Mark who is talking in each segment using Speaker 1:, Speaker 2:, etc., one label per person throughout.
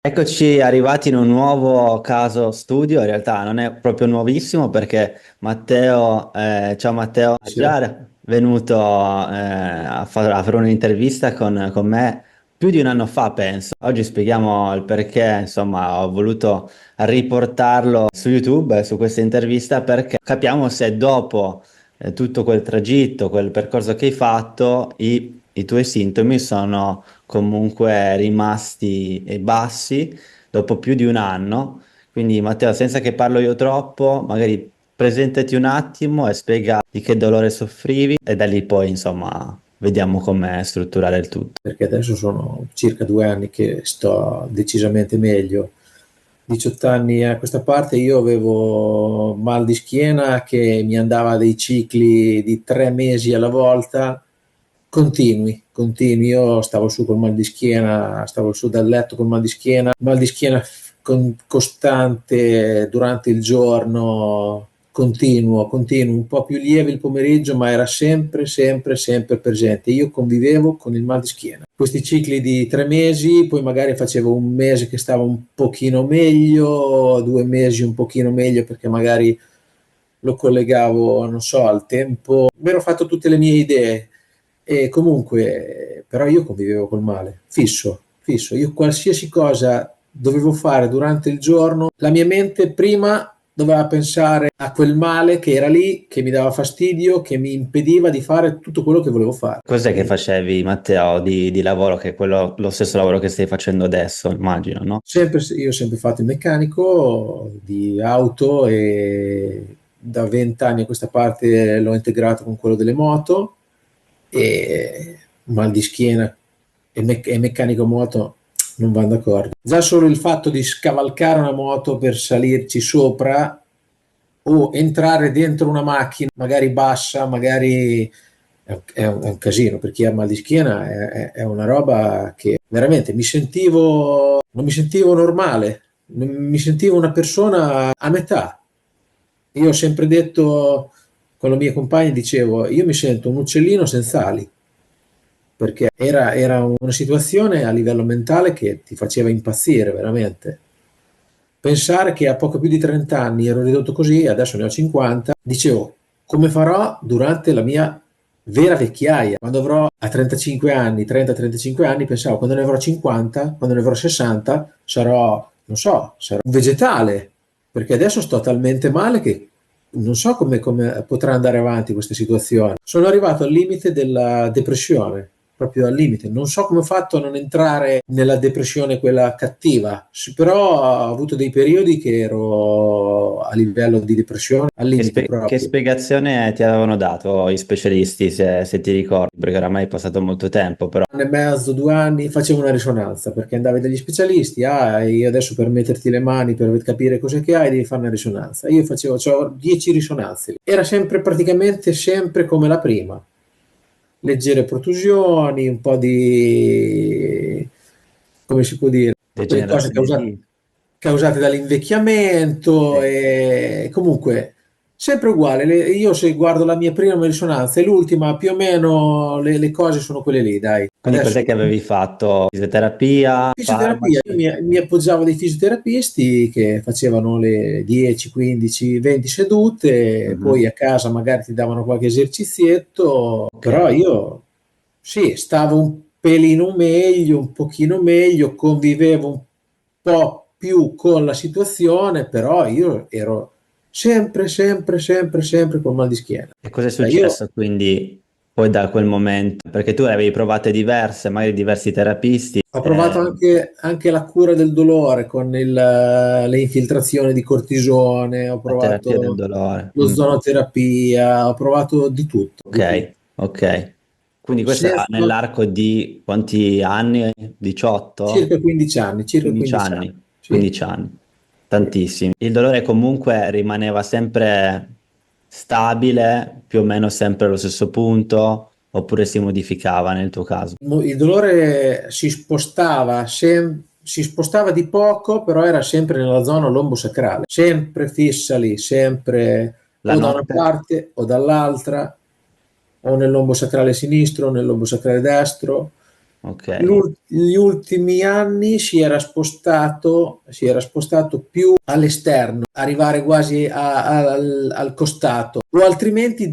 Speaker 1: Eccoci arrivati in un nuovo caso studio, in realtà non è proprio nuovissimo perché Matteo, ciao Matteo, è
Speaker 2: Sì.
Speaker 1: già venuto a fare un'intervista con me più di un anno fa, penso. Oggi spieghiamo il perché, insomma, ho voluto riportarlo su YouTube, su questa intervista, perché capiamo se dopo tutto quel tragitto, quel percorso che hai fatto, i tuoi sintomi sono comunque rimasti bassi dopo più di un anno. Quindi Matteo, senza che parlo io troppo, magari presentati un attimo e spiega di che dolore soffrivi e da lì poi, insomma, vediamo come strutturare il tutto.
Speaker 2: Perché adesso sono circa 2 anni che sto decisamente meglio. 18 anni a questa parte io avevo mal di schiena che mi andava dei cicli di 3 mesi alla volta, continui. Io stavo su col mal di schiena, stavo su dal letto col mal di schiena costante durante il giorno, continuo, un po' più lieve il pomeriggio, ma era sempre presente. Io convivevo con il mal di schiena. Questi cicli di 3 mesi, poi magari facevo un mese che stava un pochino meglio, 2 mesi un pochino meglio perché magari lo collegavo, non so, al tempo. Mi ero fatto tutte le mie idee e comunque, però io convivevo col male, fisso. Io qualsiasi cosa dovevo fare durante il giorno, la mia mente prima doveva pensare a quel male che era lì, che mi dava fastidio, che mi impediva di fare tutto quello che volevo fare.
Speaker 1: Cos'è che facevi, Matteo, di lavoro, che è quello, lo stesso lavoro che stai facendo adesso, immagino, no?
Speaker 2: Io ho sempre fatto il meccanico di auto e da 20 anni a questa parte l'ho integrato con quello delle moto e mal di schiena e meccanico moto non vanno d'accordo. Già solo il fatto di scavalcare una moto per salirci sopra o entrare dentro una macchina, magari bassa, magari è un casino per chi ha mal di schiena, è una roba che veramente non mi sentivo normale, non mi sentivo una persona a metà. Io ho sempre detto con la mia compagna, dicevo, io mi sento un uccellino senza ali, perché era una situazione a livello mentale che ti faceva impazzire veramente. Pensare che a poco più di 30 anni ero ridotto così, adesso ne ho 50, dicevo, come farò durante la mia vera vecchiaia? Quando avrò a 35 anni, 30-35 anni, pensavo, quando ne avrò 50, quando ne avrò 60, sarò, non so, sarò un vegetale, perché adesso sto talmente male che non so come potrà andare avanti questa situazione. Sono arrivato al limite della depressione, proprio al limite. Non so come ho fatto a non entrare nella depressione quella cattiva, però ho avuto dei periodi che ero a livello di depressione al limite
Speaker 1: Che
Speaker 2: proprio.
Speaker 1: spiegazione ti avevano dato i specialisti, se ti ricordi? Perché oramai è passato molto tempo, però.
Speaker 2: 1 anno e mezzo, 2 anni facevo una risonanza perché andavi dagli specialisti, io adesso per metterti le mani per capire cosa che hai devi fare una risonanza. Io facevo, c'ho 10 risonanze, era sempre praticamente sempre come la prima, leggere protusioni, un po' di, come si può dire, quelle cose
Speaker 1: Degenerazione di...
Speaker 2: causate dall'invecchiamento
Speaker 1: Sì.
Speaker 2: e comunque sempre uguale. Io se guardo la mia prima risonanza e l'ultima, più o meno le cose sono quelle lì, dai.
Speaker 1: Quindi
Speaker 2: Adesso
Speaker 1: cos'è che avevi fatto? Fisioterapia,
Speaker 2: fisioterapia, io
Speaker 1: farmaci?
Speaker 2: mi appoggiavo a dei fisioterapisti che facevano le 10, 15, 20 sedute, poi
Speaker 1: Mhm.
Speaker 2: a casa magari ti davano qualche esercizietto,
Speaker 1: Ok.
Speaker 2: però io sì, stavo un pelino meglio, un pochino meglio, convivevo un po' più con la situazione, però io ero sempre con mal di schiena.
Speaker 1: E cosa è
Speaker 2: Cioè io
Speaker 1: successo quindi poi da quel momento? Perché tu avevi provate diverse, magari diversi terapisti,
Speaker 2: ho provato anche la cura del dolore con le infiltrazioni di cortisone, ho
Speaker 1: la terapia del
Speaker 2: provato
Speaker 1: dolore.
Speaker 2: l'ozonoterapia, ho provato di tutto, di tutto.
Speaker 1: Ok, ok. Quindi questo era
Speaker 2: Senza,
Speaker 1: nell'arco di quanti anni? 18?
Speaker 2: circa 15 anni, circa
Speaker 1: 15
Speaker 2: 15 anni.
Speaker 1: anni,
Speaker 2: Sì,
Speaker 1: 15 anni,
Speaker 2: sì.
Speaker 1: tantissimi. Il dolore comunque rimaneva sempre stabile, più o meno sempre allo stesso punto, oppure si modificava nel tuo caso?
Speaker 2: Il dolore si spostava di poco, però era sempre nella zona lombosacrale, sempre fissa lì, sempre
Speaker 1: La
Speaker 2: o da una
Speaker 1: notte?
Speaker 2: parte o dall'altra, o nel lombosacrale sinistro o nel lombosacrale destro.
Speaker 1: Ok.
Speaker 2: Gli ultimi anni si era spostato più all'esterno, arrivare quasi al costato, o altrimenti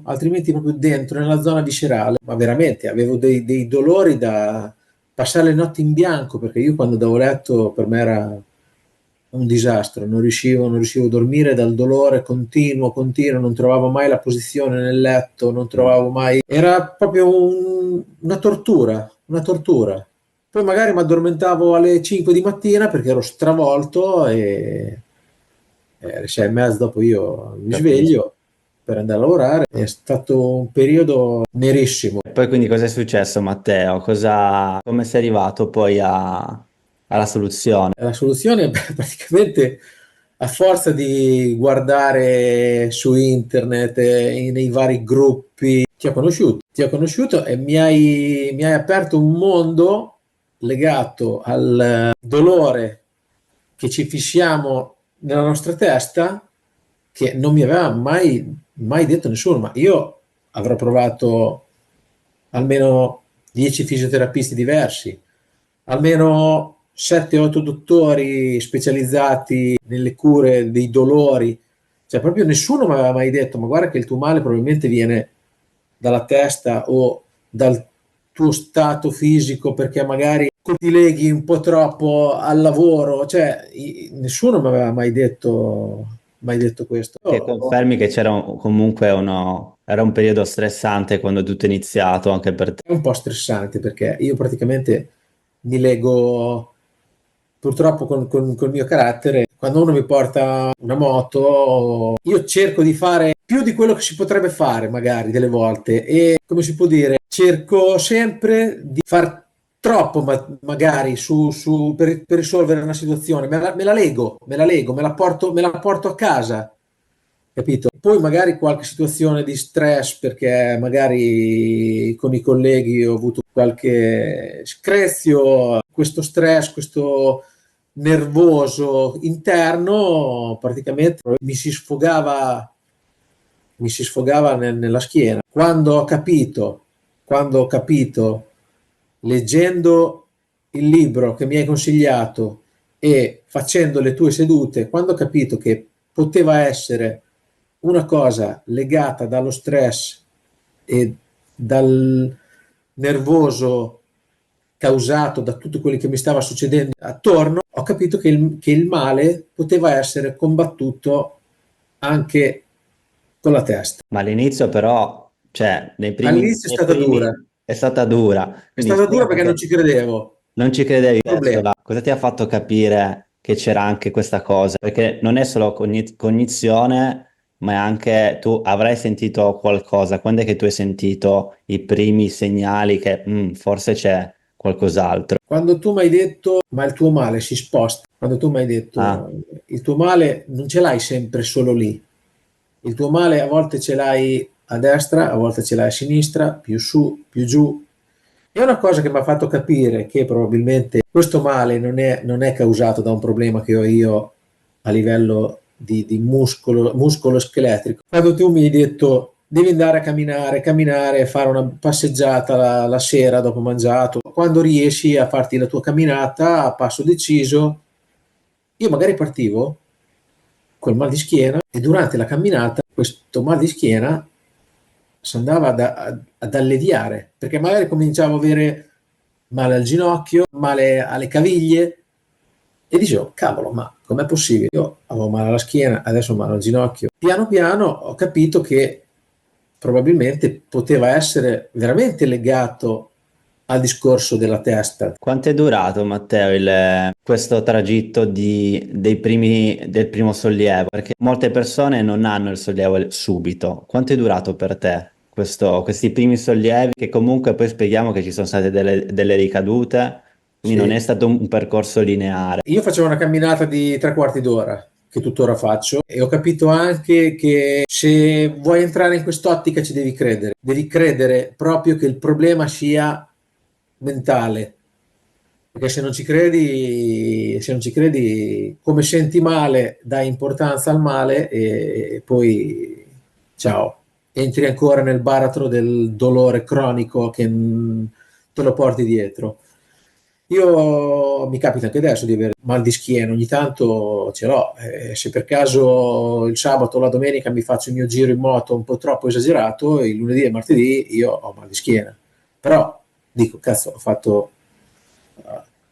Speaker 2: altrimenti proprio dentro, nella zona viscerale. Ma veramente avevo dei dolori da passare le notti in bianco, perché io quando andavo a letto per me era un disastro, non riuscivo a dormire dal dolore continuo, non trovavo mai la posizione nel letto, non
Speaker 1: Mm.
Speaker 2: trovavo mai, era proprio una tortura, una tortura. Poi magari mi addormentavo alle 5 di mattina perché ero stravolto e alle 6 e mezza dopo io mi
Speaker 1: Capisco.
Speaker 2: sveglio per andare a lavorare. È stato un periodo nerissimo.
Speaker 1: E poi quindi cosa è successo, Matteo? Come sei arrivato poi alla soluzione?
Speaker 2: La soluzione beh, praticamente a forza di guardare su internet, nei vari gruppi, ti ho conosciuto e mi hai aperto un mondo legato al dolore che ci fissiamo nella nostra testa che non mi aveva mai detto nessuno, ma io avrò provato almeno 10 fisioterapisti diversi, almeno 7-8 dottori specializzati nelle cure dei dolori, cioè proprio nessuno mi aveva mai detto, ma guarda che il tuo male probabilmente viene dalla testa o dal tuo stato fisico perché magari ti leghi un po' troppo al lavoro, cioè nessuno mi aveva mai detto questo.
Speaker 1: Che confermi che comunque era un periodo stressante quando tutto è iniziato anche per te.
Speaker 2: È un po' stressante perché io praticamente mi lego purtroppo col mio carattere. Quando uno mi porta una moto, io cerco di fare più di quello che si potrebbe fare, magari delle volte, e come si può dire, cerco sempre di far troppo, magari per risolvere una situazione. Me la porto a casa, capito? Poi magari qualche situazione di stress perché magari con i colleghi ho avuto qualche screzio, questo stress, questo nervoso interno praticamente mi si sfogava nella schiena. Quando ho capito, leggendo il libro che mi hai consigliato e facendo le tue sedute, quando ho capito che poteva essere una cosa legata dallo stress e dal nervoso causato da tutto quello che mi stava succedendo attorno, ho capito che il male poteva essere combattuto anche con la testa.
Speaker 1: Ma all'inizio però, cioè,
Speaker 2: All'inizio
Speaker 1: nei primi è stata dura.
Speaker 2: è
Speaker 1: Quindi
Speaker 2: stata dura
Speaker 1: spiega
Speaker 2: perché non
Speaker 1: perché
Speaker 2: ci credevo.
Speaker 1: non ci credevi adesso,
Speaker 2: Problema.
Speaker 1: cosa ti ha fatto capire che c'era anche questa cosa? Perché non è solo cognizione, ma è anche tu avrai sentito qualcosa. Quando è che tu hai sentito i primi segnali che forse c'è qualcos'altro?
Speaker 2: Quando tu mi hai detto, ma il tuo male si sposta, quando tu mi hai
Speaker 1: Ah,
Speaker 2: detto, il tuo male non ce l'hai sempre solo lì, il tuo male a volte ce l'hai a destra, a volte ce l'hai a sinistra, più su, più giù. È una cosa che mi ha fatto capire che probabilmente questo male non è causato da un problema che ho io a livello di muscolo scheletrico. Quando tu mi hai detto devi andare a camminare, fare una passeggiata la sera dopo mangiato, quando riesci a farti la tua camminata a passo deciso, io magari partivo col mal di schiena e durante la camminata questo mal di schiena si andava ad alleviare, perché magari cominciavo a avere male al ginocchio, male alle caviglie e dicevo, cavolo, ma com'è possibile? Io avevo male alla schiena, adesso ho male al ginocchio. Piano piano ho capito che probabilmente poteva essere veramente legato al discorso della testa.
Speaker 1: quanto è durato, Matteo, questo tragitto del primo sollievo? Perché molte persone non hanno il sollievo subito. Quanto è durato per te questi primi sollievi? Che comunque poi spieghiamo che ci sono state delle ricadute, quindi non è
Speaker 2: Sì.
Speaker 1: stato un percorso lineare.
Speaker 2: Io facevo una camminata di 3 quarti d'ora, che tuttora faccio, e ho capito anche che se vuoi entrare in quest'ottica ci devi credere proprio che il problema sia mentale, perché se non ci credi, come senti male, dai importanza al male e poi ciao, entri ancora nel baratro del dolore cronico che te lo porti dietro. Io mi capita anche adesso di avere mal di schiena, ogni tanto ce l'ho. Se per caso il sabato o la domenica mi faccio il mio giro in moto un po' troppo esagerato, il lunedì e il martedì io ho mal di schiena. Però dico, cazzo, ho fatto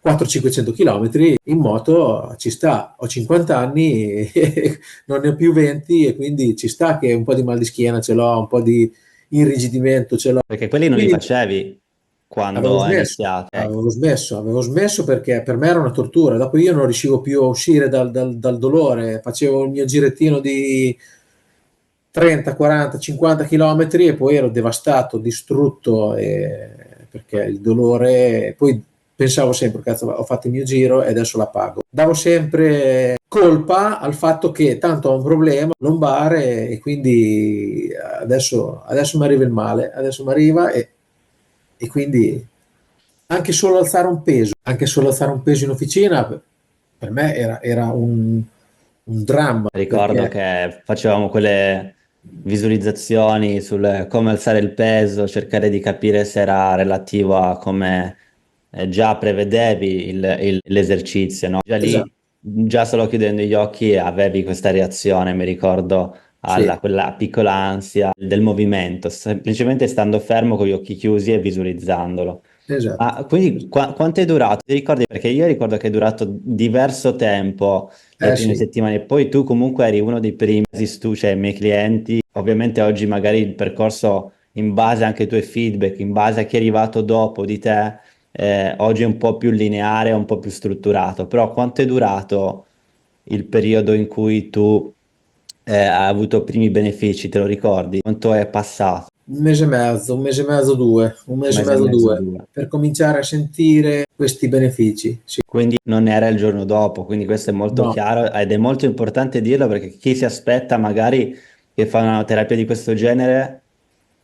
Speaker 2: 400-500 km in moto, ci sta, ho 50 anni e non ne ho più 20 e quindi ci sta che un po' di mal di schiena ce l'ho, un po' di irrigidimento ce l'ho.
Speaker 1: Perché quelli non li
Speaker 2: Quindi
Speaker 1: facevi quando hai iniziato.
Speaker 2: avevo smesso perché per me era una tortura. Dopo io non riuscivo più a uscire dal dolore, facevo il mio girettino di 30, 40, 50 km e poi ero devastato, distrutto perché il dolore, poi pensavo sempre, cazzo, ho fatto il mio giro e adesso la pago. Davo sempre colpa al fatto che tanto ho un problema lombare e quindi adesso mi arriva il male, adesso mi arriva e quindi anche solo alzare un peso in officina per me era un dramma
Speaker 1: Ricordo
Speaker 2: perché
Speaker 1: che facevamo quelle visualizzazioni sul come alzare il peso, cercare di capire se era relativo a come già prevedevi l'esercizio, no? Già
Speaker 2: esatto,
Speaker 1: lì, già solo chiudendo gli occhi avevi questa reazione, mi ricordo,
Speaker 2: sì,
Speaker 1: alla quella piccola ansia del movimento, semplicemente stando fermo con gli occhi chiusi e visualizzandolo.
Speaker 2: esatto.
Speaker 1: Ma quindi quanto è durato? Ti ricordi? Perché io ricordo che è durato diverso tempo le prime
Speaker 2: Sì,
Speaker 1: settimane, e poi tu comunque eri uno dei primi, cioè i miei clienti. Ovviamente oggi magari il percorso, in base anche ai tuoi feedback, in base a chi è arrivato dopo di te, oggi è un po' più lineare, un po' più strutturato. Però quanto è durato il periodo in cui tu hai avuto primi benefici, te lo ricordi? Quanto è passato?
Speaker 2: un mese e mezzo, due, un
Speaker 1: Un
Speaker 2: mese e
Speaker 1: mese e
Speaker 2: mezzo,
Speaker 1: mezzo,
Speaker 2: due,
Speaker 1: due.
Speaker 2: per cominciare a sentire questi benefici. Sì.
Speaker 1: Quindi non era il giorno dopo, quindi questo è molto
Speaker 2: No,
Speaker 1: chiaro ed è molto importante dirlo perché chi si aspetta magari che fa una terapia di questo genere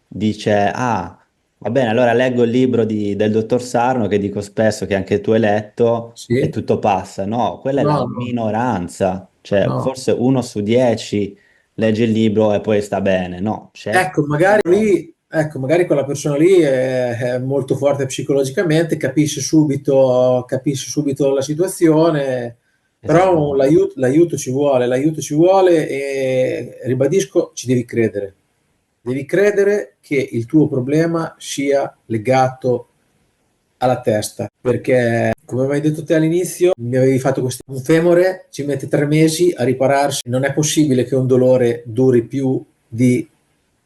Speaker 1: dice, ah, va bene, allora leggo il libro del dottor Sarno che dico spesso che anche tu hai letto e
Speaker 2: sì,
Speaker 1: tutto passa. No, quella è la
Speaker 2: no, no,
Speaker 1: minoranza, cioè
Speaker 2: no.
Speaker 1: forse 1 su 10 legge il libro e poi sta bene. No, c'è
Speaker 2: Ecco,
Speaker 1: chi
Speaker 2: magari
Speaker 1: no.
Speaker 2: lì, ecco, magari quella persona lì è molto forte psicologicamente, capisce subito la situazione, però
Speaker 1: Esatto.
Speaker 2: l'aiuto ci vuole e ribadisco, ci devi credere. Devi credere che il tuo problema sia legato alla testa, perché come hai detto te all'inizio, mi avevi fatto questo, un femore ci mette 3 mesi a ripararsi, non è possibile che un dolore duri più di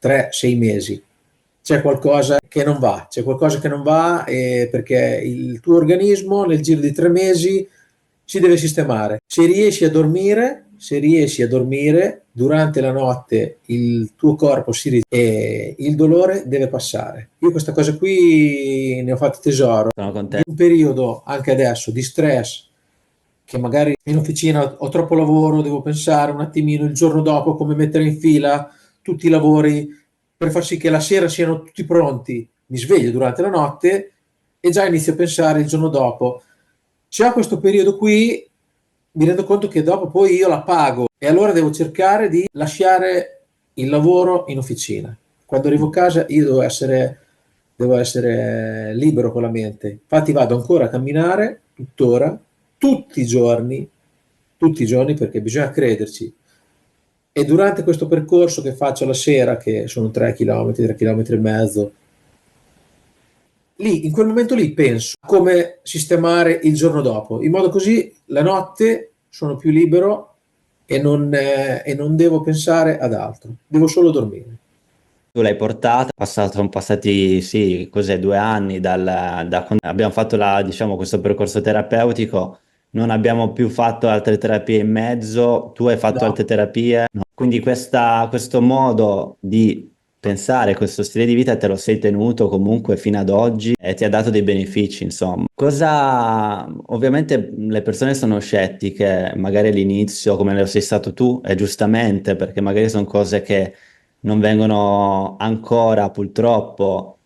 Speaker 2: 3-6 mesi. C'è qualcosa che non va perché il tuo organismo nel giro di 3 mesi si deve sistemare. Se riesci a dormire durante la notte, il tuo corpo e il dolore deve passare. Io questa cosa qui ne ho fatto tesoro.
Speaker 1: Sono
Speaker 2: Di
Speaker 1: contento.
Speaker 2: un periodo, anche adesso, di stress, che magari in officina ho troppo lavoro, devo pensare un attimino il giorno dopo come mettere in fila tutti i lavori per far sì che la sera siano tutti pronti. Mi sveglio durante la notte e già inizio a pensare il giorno dopo. Se ho questo periodo qui, mi rendo conto che dopo poi io la pago e allora devo cercare di lasciare il lavoro in officina. Quando arrivo a casa io devo essere libero con la mente. Infatti vado ancora a camminare tuttora, tutti i giorni perché bisogna crederci. E durante questo percorso che faccio la sera, che sono 3 km, 3 km e mezzo, lì, in quel momento lì penso a come sistemare il giorno dopo, in modo così la notte sono più libero e non devo pensare ad altro, devo solo dormire.
Speaker 1: Tu l'hai portata, sono passati, sì, cos'è, 2 anni da quando abbiamo fatto diciamo, questo percorso terapeutico, non abbiamo più fatto altre terapie in mezzo, tu hai fatto
Speaker 2: No,
Speaker 1: altre terapie, no. Quindi questo modo di pensare, questo stile di vita te lo sei tenuto comunque fino ad oggi e ti ha dato dei benefici, insomma. Ovviamente le persone sono scettiche, magari all'inizio, come lo sei stato tu, e giustamente, perché magari sono cose che non vengono ancora purtroppo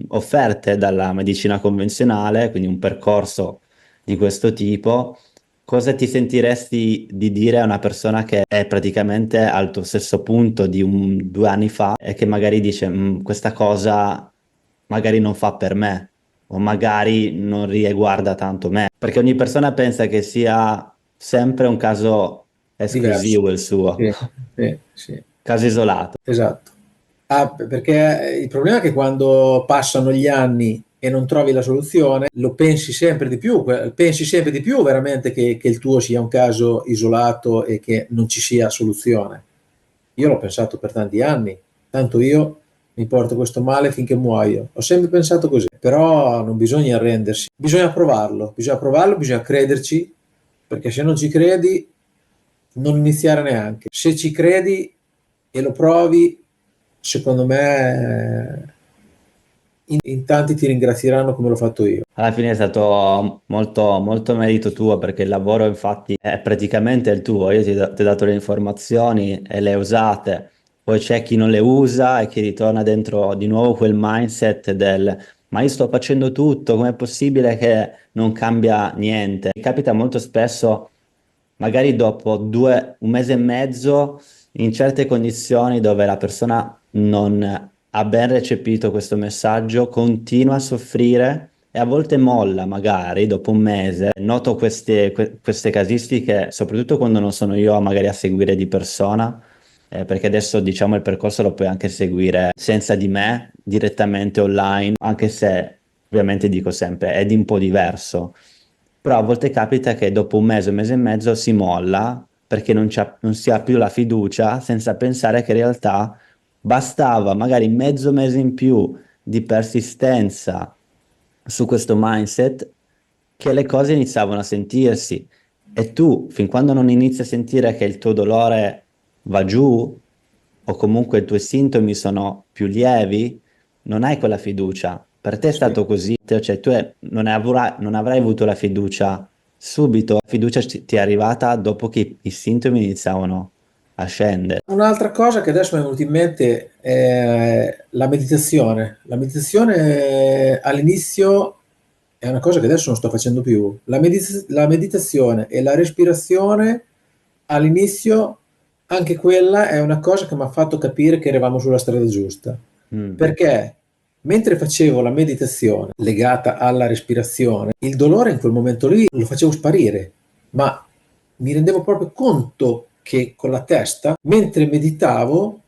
Speaker 1: offerte dalla medicina convenzionale, quindi un percorso di questo tipo. Cosa ti sentiresti di dire a una persona che è praticamente al tuo stesso punto di 2 anni fa e che magari dice: "Mm, questa cosa magari non fa per me"? o magari non riguarda tanto me, perché ogni persona pensa che sia sempre un caso
Speaker 2: diverso.
Speaker 1: esclusivo il suo,
Speaker 2: Sì, sì, sì,
Speaker 1: caso isolato.
Speaker 2: esatto. Ah, perché il problema è che quando passano gli anni e non trovi la soluzione, lo pensi sempre di più, pensi sempre di più veramente che il tuo sia un caso isolato e che non ci sia soluzione. Io l'ho pensato per tanti anni, tanto io mi porto questo male finché muoio. Ho sempre pensato così, però non bisogna arrendersi, bisogna provarlo, bisogna crederci, perché se non ci credi, non iniziare neanche. Se ci credi e lo provi, secondo me in tanti ti ringrazieranno come l'ho fatto io.
Speaker 1: Alla fine è stato molto, molto merito tuo perché il lavoro infatti è praticamente il tuo. Io ti ho dato le informazioni e le hai usate, poi c'è chi non le usa e chi ritorna dentro di nuovo quel mindset del ma io sto facendo tutto, com'è possibile che non cambia niente? Mi capita molto spesso, magari dopo un mese e mezzo, in certe condizioni dove la persona non ha ben recepito questo messaggio, continua a soffrire e a volte molla, magari dopo un mese. Noto queste casistiche, soprattutto quando non sono io magari a seguire di persona, perché adesso diciamo il percorso lo puoi anche seguire senza di me, direttamente online, anche se ovviamente dico sempre è di un po' diverso. Però a volte capita che dopo un mese e mezzo si molla perché non si ha più la fiducia senza pensare che in realtà bastava magari mezzo mese in più di persistenza su questo mindset che le cose iniziavano a sentirsi. E tu, fin quando non inizi a sentire che il tuo dolore va giù, o comunque i tuoi sintomi sono più lievi, non hai quella fiducia. Per te è
Speaker 2: Sì.
Speaker 1: stato così, cioè non avrai avuto la fiducia subito, la fiducia ti è arrivata dopo che i sintomi iniziavano a scendere.
Speaker 2: Un'altra cosa che adesso mi è venuta in mente è la meditazione. La meditazione all'inizio è una cosa che adesso non sto facendo più. La meditazione e la respirazione all'inizio, anche quella è una cosa che mi ha fatto capire che eravamo sulla strada giusta.
Speaker 1: Mm.
Speaker 2: Perché mentre facevo la meditazione legata alla respirazione, il dolore in quel momento lì lo facevo sparire, ma mi rendevo proprio conto che con la testa, mentre meditavo,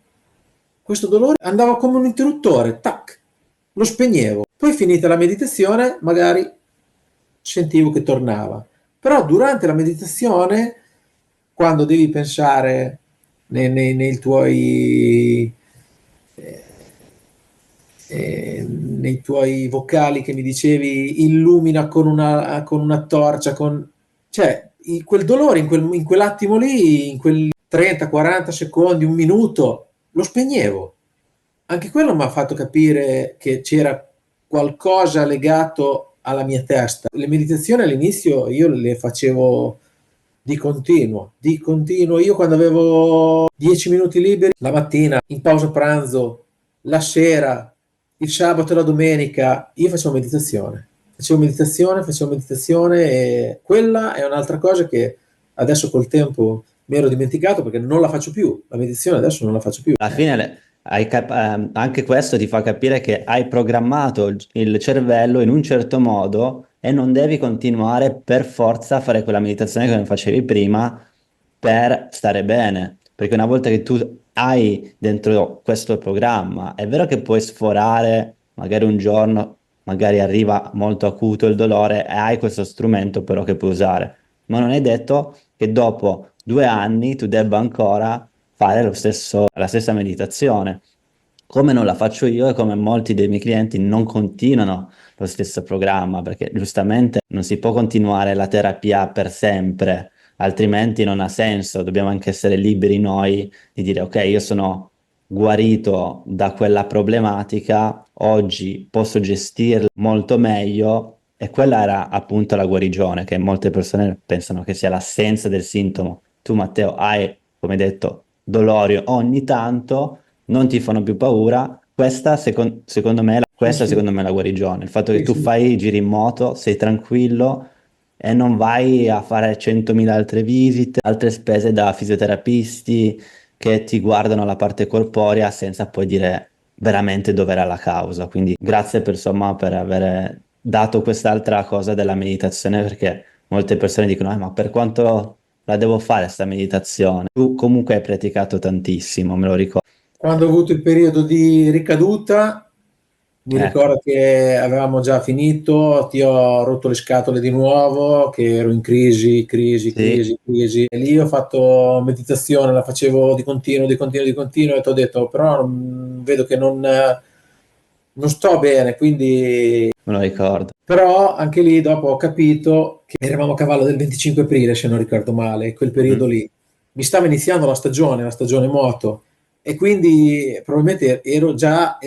Speaker 2: questo dolore andava come un interruttore, tac, lo spegnevo. Poi finita la meditazione, magari sentivo che tornava. Però durante la meditazione, quando devi pensare nei tuoi nei tuoi vocali che mi dicevi illumina con una torcia, cioè quel dolore in quell'attimo lì, in quel 30-40 secondi, un minuto, lo spegnevo. Anche quello mi ha fatto capire che c'era qualcosa legato alla mia testa. Le meditazioni all'inizio io le facevo di continuo. Io quando avevo 10 minuti liberi, la mattina, in pausa pranzo, la sera, il sabato e la domenica, io facevo meditazione. Facevo meditazione e quella è un'altra cosa che adesso col tempo mi ero dimenticato perché non la faccio più. La meditazione adesso non la faccio più.
Speaker 1: Alla fine anche questo ti fa capire che hai programmato il cervello in un certo modo e non devi continuare per forza a fare quella meditazione che non facevi prima per stare bene. Perché una volta che tu hai dentro questo programma, è vero che puoi sforare, magari un giorno, magari arriva molto acuto il dolore e hai questo strumento però che puoi usare, ma non è detto che dopo 2 anni tu debba ancora fare la stessa meditazione. Come non la faccio io e come molti dei miei clienti non continuano lo stesso programma, perché giustamente non si può continuare la terapia per sempre, altrimenti non ha senso, dobbiamo anche essere liberi noi di dire ok, io sono guarito da quella problematica, oggi posso gestirla molto meglio e quella era appunto la guarigione, che molte persone pensano che sia l'assenza del sintomo. Tu Matteo hai, come detto, dolori ogni tanto, non ti fanno più paura,
Speaker 2: Sì,
Speaker 1: questa
Speaker 2: sì,
Speaker 1: secondo me è la guarigione, il fatto che
Speaker 2: sì,
Speaker 1: tu
Speaker 2: sì.
Speaker 1: fai i giri in moto, sei tranquillo e non vai a fare 100.000 altre visite, altre spese da fisioterapisti che ti guardano la parte corporea senza poi dire veramente dov'era la causa. Quindi grazie per, insomma, per aver dato quest'altra cosa della meditazione, perché molte persone dicono, ma per quanto la devo fare sta meditazione? Tu comunque hai praticato tantissimo, me lo ricordo.
Speaker 2: Quando ho avuto il periodo di ricaduta, mi
Speaker 1: Ecco,
Speaker 2: ricordo che avevamo già finito, ti ho rotto le scatole di nuovo, che ero in crisi, crisi,
Speaker 1: sì,
Speaker 2: crisi, crisi. E lì ho fatto meditazione, la facevo di continuo, di continuo, di continuo, e ti ho detto, però vedo che non sto bene, quindi.
Speaker 1: me lo ricordo.
Speaker 2: Però anche lì dopo ho capito che eravamo a cavallo del 25 aprile, se non ricordo male, quel periodo
Speaker 1: Mm.
Speaker 2: lì. Mi stava iniziando la stagione moto, e quindi probabilmente ero già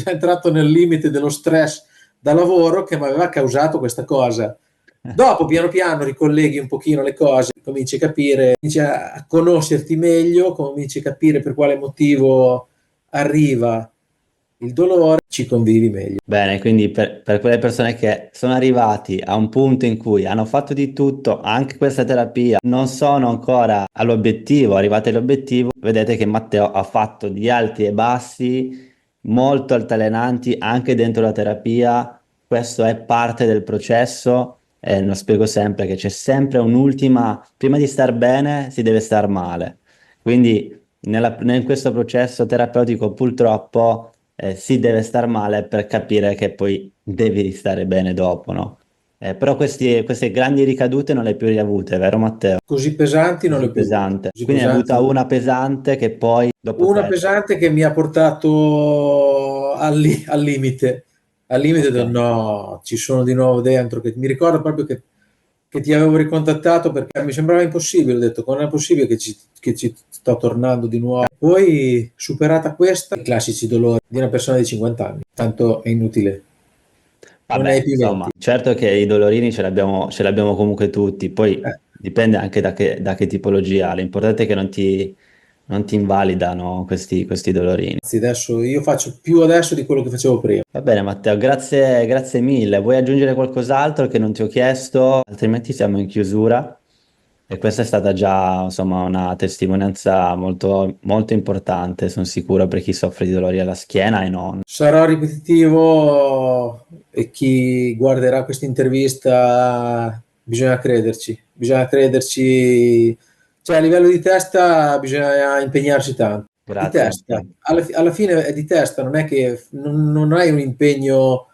Speaker 2: entrato nel limite dello stress da lavoro che mi aveva causato questa cosa. Dopo, piano piano, ricolleghi un pochino le cose, cominci a capire, cominci a conoscerti meglio, cominci a capire per quale motivo arriva il dolore, ci convivi meglio.
Speaker 1: Bene, quindi per quelle persone che sono arrivati a un punto in cui hanno fatto di tutto, anche questa terapia, non sono ancora all'obiettivo, arrivati all'obiettivo, vedete che Matteo ha fatto di alti e bassi molto altalenanti anche dentro la terapia. Questo è parte del processo e lo spiego sempre che c'è sempre un'ultima, prima di star bene si deve star male. Quindi in questo processo terapeutico purtroppo si deve star male per capire che poi devi ristare bene dopo, no? Però queste grandi ricadute non le hai più riavute, vero Matteo?
Speaker 2: Così pesanti non le
Speaker 1: Così
Speaker 2: ho più avute.
Speaker 1: pesante.
Speaker 2: Così
Speaker 1: Quindi ne hai avuta
Speaker 2: pesanti.
Speaker 1: una pesante che poi, dopo
Speaker 2: Una
Speaker 1: quello,
Speaker 2: pesante che mi ha portato al limite. Al limite
Speaker 1: ok.
Speaker 2: del no, ci sono di nuovo dentro. Che, mi ricordo proprio che ti avevo ricontattato perché mi sembrava impossibile. Ho detto, non è possibile che ci sto tornando di nuovo. Poi, superata questa, i classici dolori di una persona di 50 anni. Tanto è inutile. Non ne
Speaker 1: Vabbè,
Speaker 2: hai più
Speaker 1: insomma,
Speaker 2: 20.
Speaker 1: certo che i dolorini ce l'abbiamo comunque tutti, poi
Speaker 2: Eh.
Speaker 1: dipende anche da che tipologia. L'importante è che non ti invalidano questi dolorini.
Speaker 2: Anzi, adesso io faccio più adesso di quello che facevo prima.
Speaker 1: Va bene, Matteo, grazie mille. Vuoi aggiungere qualcos'altro che non ti ho chiesto? Altrimenti siamo in chiusura. E questa è stata già, insomma, una testimonianza molto, molto importante, sono sicuro, per chi soffre di dolori alla schiena e non.
Speaker 2: Sarò ripetitivo, e chi guarderà questa intervista bisogna crederci, cioè a livello di testa bisogna impegnarsi tanto. Di
Speaker 1: Grazie,
Speaker 2: testa,
Speaker 1: Matteo.
Speaker 2: alla fine è di testa, non è che non hai un impegno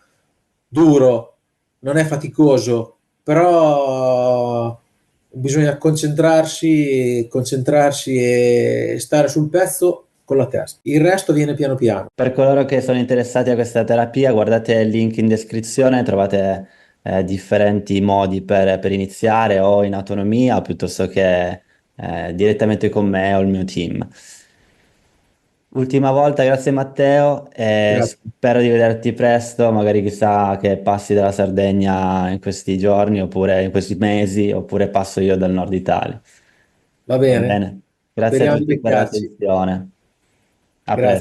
Speaker 2: duro, non è faticoso, però bisogna concentrarsi e stare sul pezzo con la testa. Il resto viene piano piano.
Speaker 1: Per coloro che sono interessati a questa terapia, guardate il link in descrizione, trovate differenti modi per iniziare o in autonomia piuttosto che direttamente con me o il mio team. Ultima volta, grazie Matteo, e
Speaker 2: Grazie.
Speaker 1: spero di vederti presto, magari chissà che passi dalla Sardegna in questi giorni oppure in questi mesi, oppure passo io dal nord Italia.
Speaker 2: Va
Speaker 1: Va
Speaker 2: bene?
Speaker 1: bene? Grazie a
Speaker 2: Speriamo di
Speaker 1: tutti per
Speaker 2: beccarci.
Speaker 1: l'attenzione. A presto.
Speaker 2: Grazie.